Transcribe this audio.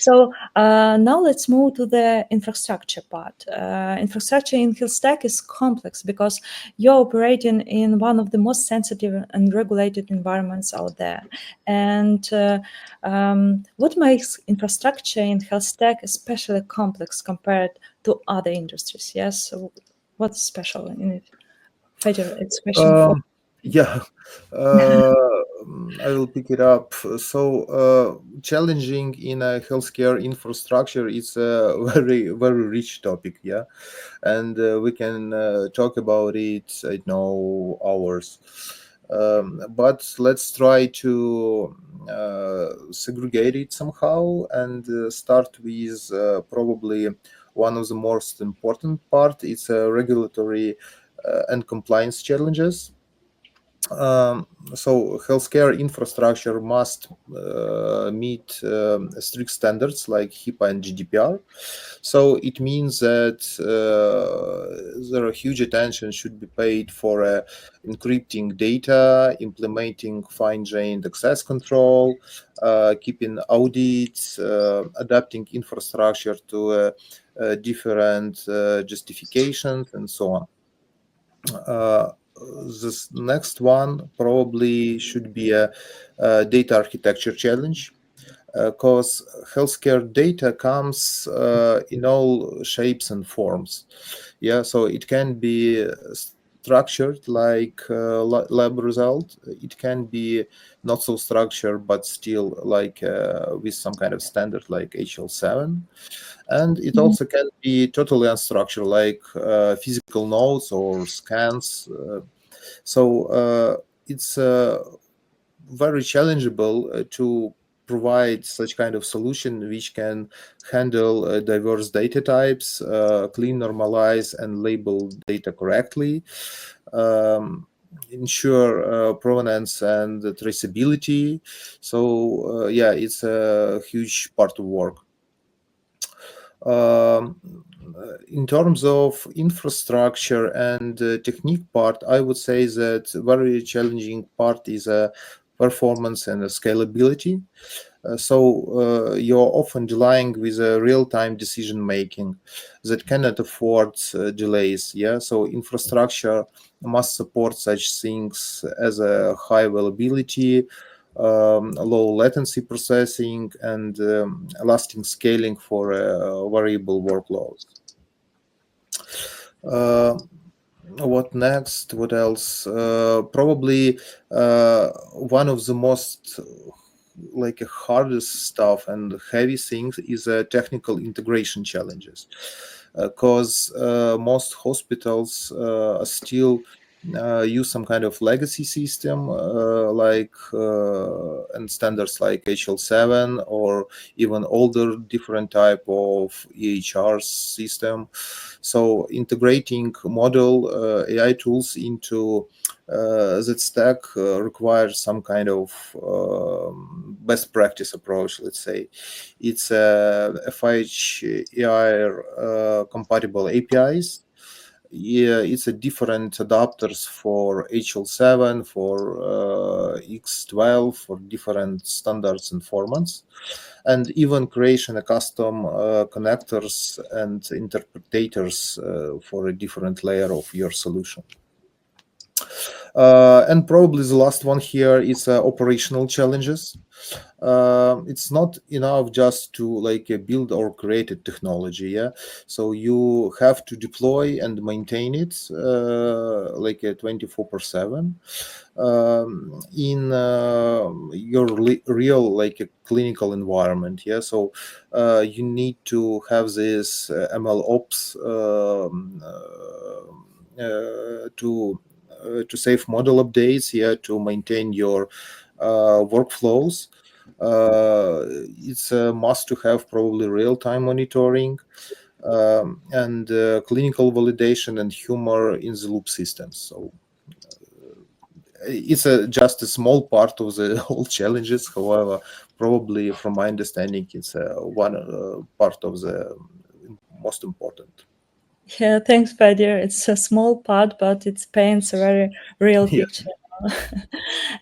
So now let's move to the infrastructure part. Infrastructure in HealthTech is complex because you're operating in one of the most sensitive and regulated environments out there. And what makes infrastructure in HealthTech especially complex compared to other industries? Yes, so what's special in it? Fedir, it's question for. Yeah, uh, I will pick it up. So, challenging in a healthcare infrastructure is a very rich topic, yeah, and we can talk about it, I know, hours. But let's try to segregate it somehow and start with probably one of the most important part. It's regulatory and compliance challenges. um, so healthcare infrastructure must meet strict standards like HIPAA and GDPR. So it means that there are huge attention should be paid for encrypting data, implementing fine-grained access control, keeping audits, adapting infrastructure to different justifications, and so on. Uh, this next one probably should be a data architecture challenge because healthcare data comes in all shapes and forms. Yeah, so it can be structured like lab result. It can be not so structured, but still like with some kind of standard like HL7. And it Mhm. also can be totally unstructured, like physical notes or scans. So it's very challengeable to provide such kind of solution which can handle diverse data types, clean, normalize, and label data correctly, um, ensure provenance and traceability. So yeah, it's a huge part of work. Um, in terms of infrastructure and technique part, I would say that very challenging part is performance and scalability. So you're often dealing with a real-time decision making that cannot afford delays. Yeah, so infrastructure must support such things as a high availability, low latency processing, and lasting scaling for variable workloads. Uh, what next? What else? Probably one of the most like hardest stuff and heavy things is technical integration challenges, because most hospitals still use some kind of legacy system and standards like HL7 or even older different type of EHRs system. So integrating model AI tools into that stack requires some kind of best practice approach, let's say. It's FHIR compatible APIs. Yeah, it's a different adapters for HL7, for X12, for different standards and formats, and even creation of custom connectors and interpreters for a different layer of your solution. And probably the last one here is operational challenges. It's not enough just to like build or create a technology. Yeah, so you have to deploy and maintain it like 24/7 in your real like a clinical environment. Yeah, so you need to have this MLOps to save model updates, yeah, to maintain your workflows. It's a must to have probably real-time monitoring and clinical validation and humor in the loop systems. So it's just a small part of the whole challenges. However, probably from my understanding, it's one part of the most important. Yeah, thanks, Fedir. It's a small part, but it paints a very real Yeah. picture.